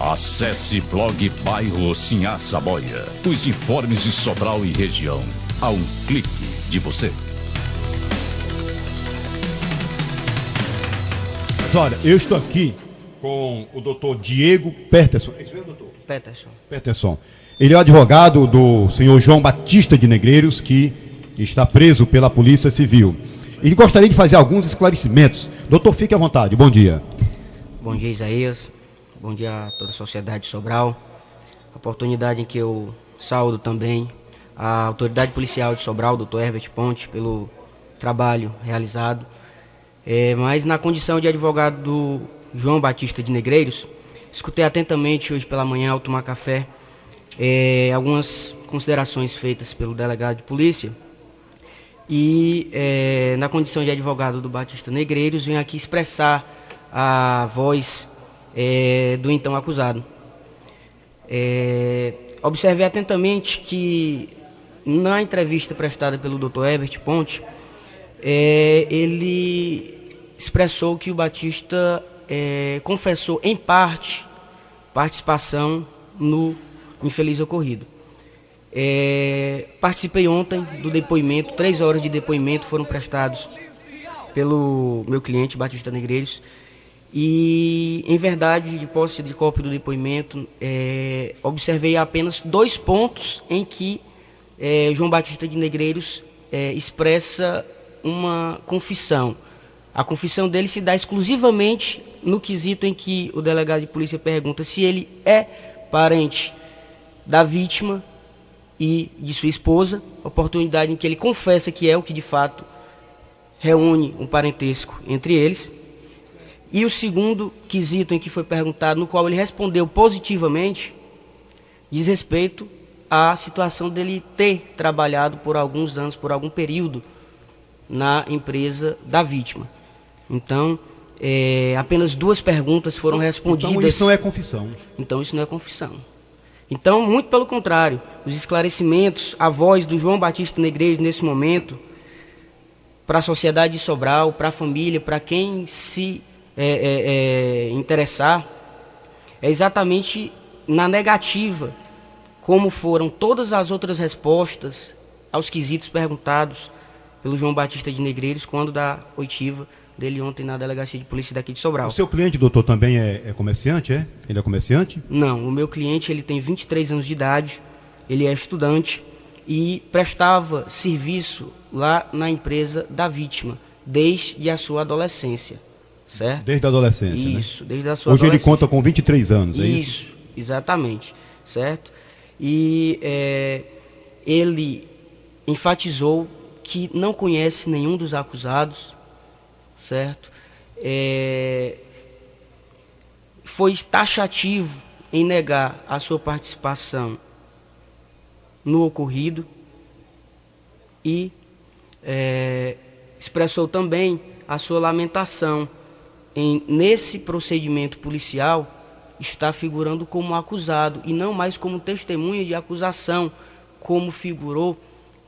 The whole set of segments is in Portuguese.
Acesse blog Bairro Sinhá Saboia. Os informes de Sobral e região, a um clique de você. Mas olha, eu estou aqui com o doutor Diego Peterson. É isso mesmo, doutor? Peterson. Ele é o advogado do senhor João Batista de Negreiros, que está preso pela Polícia Civil. Ele gostaria de fazer alguns esclarecimentos. Doutor, fique à vontade. Bom dia. Bom dia, Isaías. Bom dia a toda a sociedade de Sobral. Oportunidade em que eu saúdo também a autoridade policial de Sobral, doutor Herbert Ponte, pelo trabalho realizado. Mas na condição de advogado do João Batista de Negreiros, escutei atentamente hoje pela manhã, ao tomar café, algumas considerações feitas pelo delegado de polícia. E na condição de advogado do Batista Negreiros, venho aqui expressar a voz do então acusado. Observei atentamente que na entrevista prestada pelo Dr. Herbert Ponte, ele expressou que o Batista confessou em parte participação no infeliz ocorrido. Participei ontem do depoimento, 3 horas de depoimento foram prestados pelo meu cliente Batista Negreiros. E, em verdade, de posse de cópia do depoimento, observei apenas 2 pontos em que João Batista de Negreiros expressa uma confissão. A confissão dele se dá exclusivamente no quesito em que o delegado de polícia pergunta se ele é parente da vítima e de sua esposa, oportunidade em que ele confessa que é o que de fato reúne um parentesco entre eles. E o segundo quesito em que foi perguntado, no qual ele respondeu positivamente, diz respeito à situação dele ter trabalhado por alguns anos, por algum período, na empresa da vítima. Então, apenas 2 perguntas foram respondidas. Então isso não é confissão. Então isso não é confissão. Então, muito pelo contrário, os esclarecimentos, a voz do João Batista Negreiros nesse momento, para a sociedade de Sobral, para a família, para quem se interessar, é exatamente na negativa, como foram todas as outras respostas aos quesitos perguntados pelo João Batista de Negreiros quando da oitiva dele ontem na delegacia de polícia daqui de Sobral. O seu cliente, doutor, também é comerciante, é? Ele é comerciante? Não, o meu cliente ele tem 23 anos de idade, ele é estudante e prestava serviço lá na empresa da vítima, desde a sua adolescência. Certo? Desde a adolescência, isso, né? Desde a sua Hoje adolescência. Ele conta com 23 anos, é isso? Isso, exatamente, certo? E ele enfatizou que não conhece nenhum dos acusados, certo? Foi taxativo em negar a sua participação no ocorrido e expressou também a sua lamentação nesse procedimento policial está figurando como acusado e não mais como testemunha de acusação, como figurou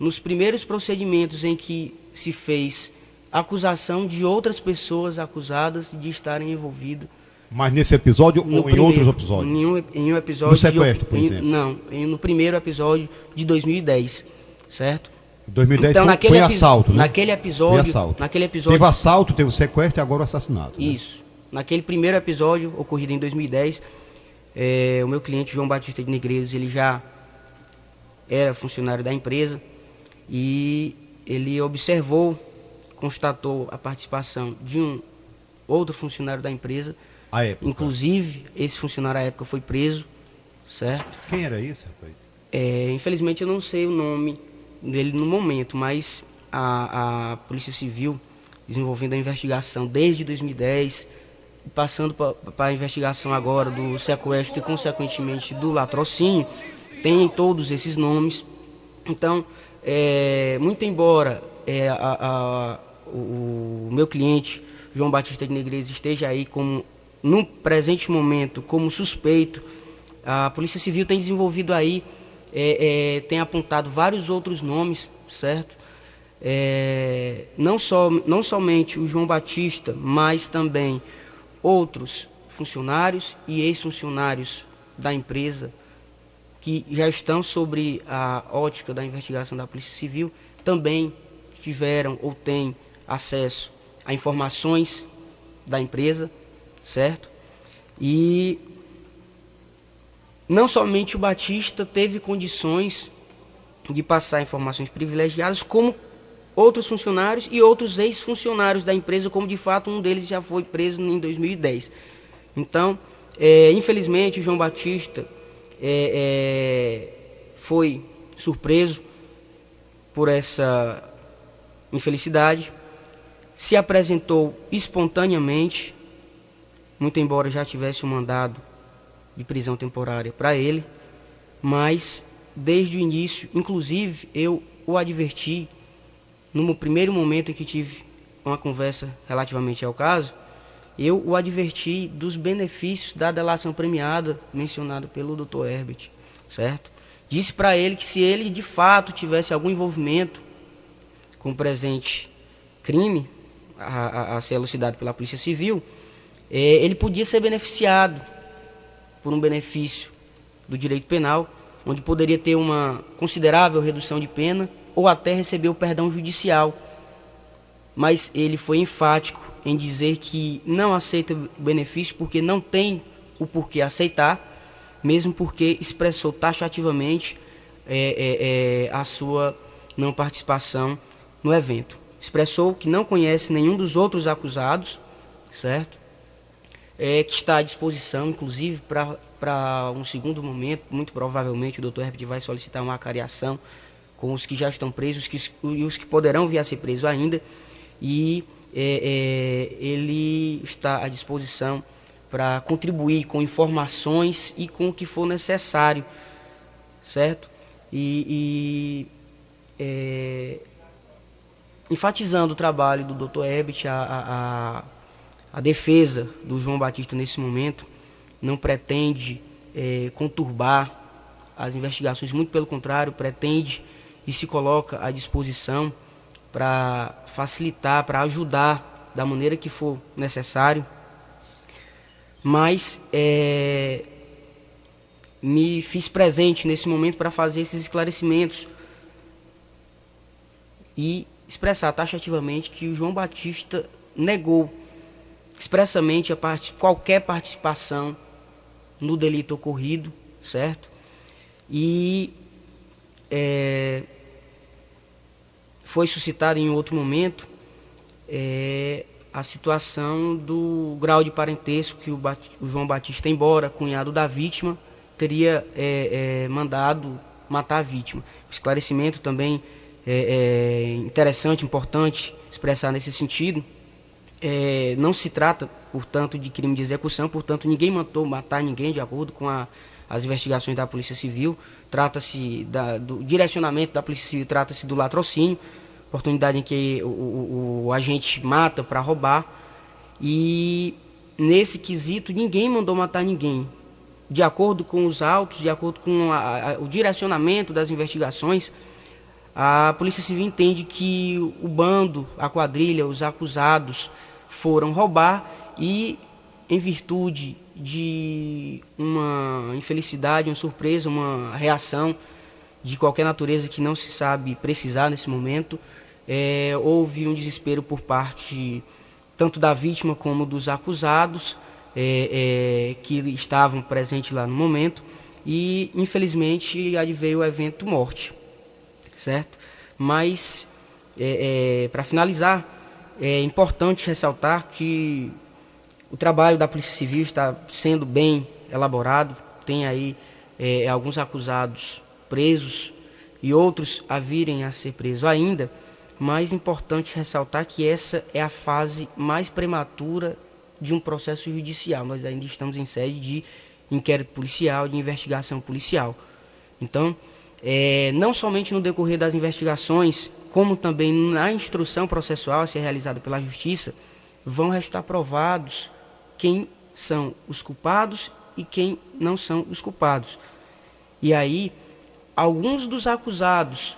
nos primeiros procedimentos em que se fez acusação de outras pessoas acusadas de estarem envolvidas. Mas nesse episódio ou em outros episódios? Em um episódio... No sequestro, por exemplo? Não, no primeiro episódio de 2010, certo? 2010 então, foi assalto, né? Naquele episódio... Teve assalto, teve o sequestro e agora o assassinato. Isso. Né? Naquele primeiro episódio, ocorrido em 2010, o meu cliente, João Batista de Negreiros, ele já era funcionário da empresa e ele observou, constatou a participação de um outro funcionário da empresa. À época. Inclusive, esse funcionário à época foi preso, certo? Quem era isso, rapaz? Infelizmente eu não sei o nome dele no momento, mas a Polícia Civil, desenvolvendo a investigação desde 2010, passando para a investigação agora do sequestro e, consequentemente, do latrocínio, tem todos esses nomes. Então, muito embora o meu cliente, João Batista de Negreiros, esteja aí como, no presente momento, como suspeito, a Polícia Civil tem desenvolvido aí, tem apontado vários outros nomes, certo? Não somente o João Batista, mas também outros funcionários e ex-funcionários da empresa que já estão sobre a ótica da investigação da Polícia Civil também tiveram ou têm acesso a informações da empresa, certo? E não somente o Batista teve condições de passar informações privilegiadas, como outros funcionários e outros ex-funcionários da empresa, como de fato um deles já foi preso em 2010. Então, infelizmente, o João Batista foi surpreso por essa infelicidade, se apresentou espontaneamente, muito embora já tivesse um mandado de prisão temporária para ele, mas desde o início, inclusive, eu o adverti, no primeiro momento em que tive uma conversa relativamente ao caso, eu o adverti dos benefícios da delação premiada mencionada pelo Dr. Herbert, certo? Disse para ele que se ele de fato tivesse algum envolvimento com o presente crime a ser elucidado pela Polícia Civil, ele podia ser beneficiado por um benefício do direito penal, onde poderia ter uma considerável redução de pena ou até receber o perdão judicial. Mas ele foi enfático em dizer que não aceita o benefício porque não tem o porquê aceitar, mesmo porque expressou taxativamente a sua não participação no evento. Expressou que não conhece nenhum dos outros acusados, certo? Que está à disposição, inclusive, para um segundo momento. Muito provavelmente o Dr. Herbert vai solicitar uma acariação com os que já estão presos e os que poderão vir a ser presos ainda. E ele está à disposição para contribuir com informações e com o que for necessário, certo? Enfatizando o trabalho do Dr. Herbert, a defesa do João Batista nesse momento não pretende conturbar as investigações, muito pelo contrário, pretende e se coloca à disposição para facilitar, para ajudar da maneira que for necessário, mas me fiz presente nesse momento para fazer esses esclarecimentos e expressar taxativamente que o João Batista negou expressamente qualquer participação no delito ocorrido, certo? E foi suscitada em outro momento a situação do grau de parentesco que o João Batista, embora cunhado da vítima, teria mandado matar a vítima. O esclarecimento também interessante, importante expressar nesse sentido. Não se trata, portanto, de crime de execução, portanto, ninguém mandou matar ninguém de acordo com as investigações da Polícia Civil. Trata-se do direcionamento da Polícia Civil, trata-se do latrocínio, oportunidade em que o agente mata para roubar, e nesse quesito ninguém mandou matar ninguém. De acordo com os autos, de acordo com o direcionamento das investigações, a Polícia Civil entende que o bando, a quadrilha, os acusados foram roubar e, em virtude de uma infelicidade, uma surpresa, uma reação de qualquer natureza que não se sabe precisar nesse momento, houve um desespero por parte tanto da vítima como dos acusados que estavam presentes lá no momento, e infelizmente adveio o evento morte, certo? Mas para finalizar, é importante ressaltar que o trabalho da Polícia Civil está sendo bem elaborado. Tem aí alguns acusados presos e outros a virem a ser presos ainda, mas é importante ressaltar que essa é a fase mais prematura de um processo judicial. Nós ainda estamos em sede de inquérito policial, de investigação policial. Então, não somente no decorrer das investigações, como também na instrução processual a ser realizada pela Justiça, vão restar provados quem são os culpados e quem não são os culpados. E aí, alguns dos acusados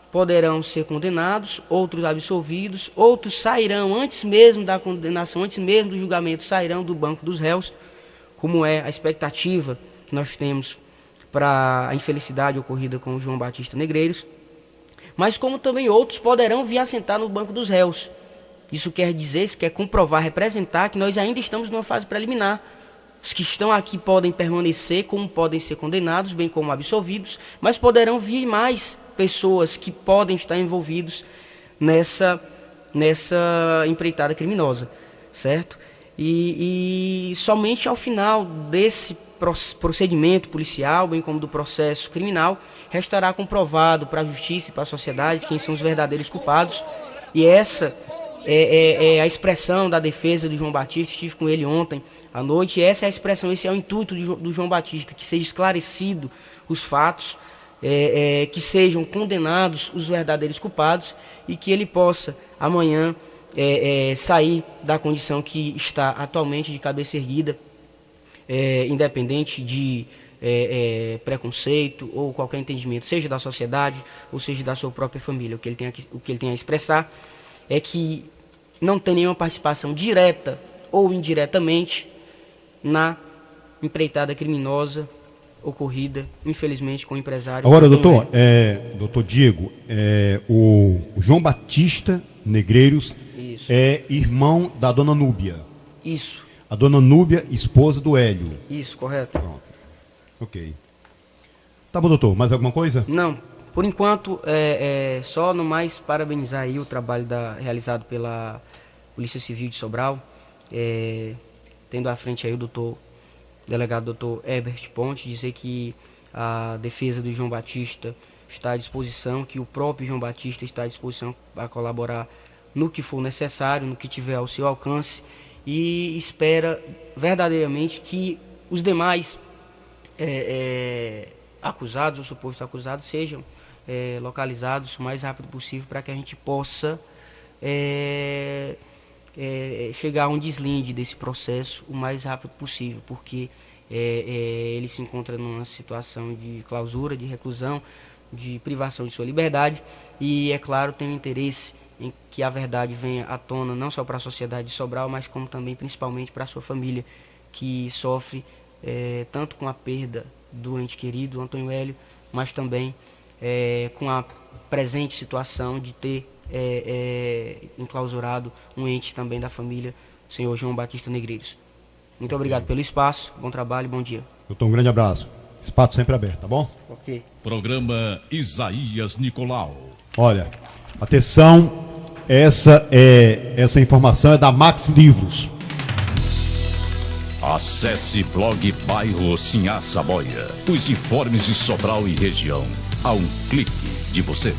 poderão ser condenados, outros absolvidos, outros sairão antes mesmo da condenação, antes mesmo do julgamento, sairão do banco dos réus, como é a expectativa que nós temos para a infelicidade ocorrida com o João Batista Negreiros, mas como também outros poderão vir assentar no banco dos réus. Isso quer dizer, isso quer comprovar, representar que nós ainda estamos numa fase preliminar. Os que estão aqui podem permanecer, como podem ser condenados, bem como absolvidos, mas poderão vir mais pessoas que podem estar envolvidos nessa empreitada criminosa, certo? E somente ao final desse procedimento policial, bem como do processo criminal, restará comprovado para a justiça e para a sociedade quem são os verdadeiros culpados. E essa é a expressão da defesa do João Batista. Estive com ele ontem à noite, e essa é a expressão, esse é o intuito do João Batista, que seja esclarecido os fatos, que sejam condenados os verdadeiros culpados e que ele possa amanhã sair da condição que está atualmente de cabeça erguida, independente de preconceito ou qualquer entendimento, seja da sociedade ou seja da sua própria família. O que ele tem a expressar é que não tem nenhuma participação direta ou indiretamente na empreitada criminosa ocorrida, infelizmente, com o empresário. Agora, doutor Diego, o João Batista Negreiros é irmão da dona Núbia. Isso. A dona Núbia, esposa do Hélio. Isso, correto. Pronto. Ok. Tá bom, doutor. Mais alguma coisa? Não. Por enquanto, só no mais parabenizar aí o trabalho realizado pela Polícia Civil de Sobral, tendo à frente aí o delegado doutor Herbert Ponte, dizer que a defesa do João Batista está à disposição, que o próprio João Batista está à disposição para colaborar no que for necessário, no que tiver ao seu alcance, e espera verdadeiramente que os demais acusados ou supostos acusados sejam localizados o mais rápido possível, para que a gente possa chegar a um deslinde desse processo o mais rápido possível, porque ele se encontra numa situação de clausura, de reclusão, de privação de sua liberdade, e, é claro, tem interesse em que a verdade venha à tona, não só para a sociedade de Sobral, mas como também, principalmente, para a sua família, que sofre tanto com a perda do ente querido, Antônio Hélio, mas também com a presente situação de ter enclausurado um ente também da família, o senhor João Batista Negreiros. Muito obrigado pelo espaço, bom trabalho, bom dia. Doutor, um grande abraço. Espaço sempre aberto, tá bom? Ok. Programa Isaías Nicolau. Olha, atenção, essa informação é da Max Livros. Acesse blog Bairro Sinhá Saboia. Os informes de Sobral e região, a um clique de você.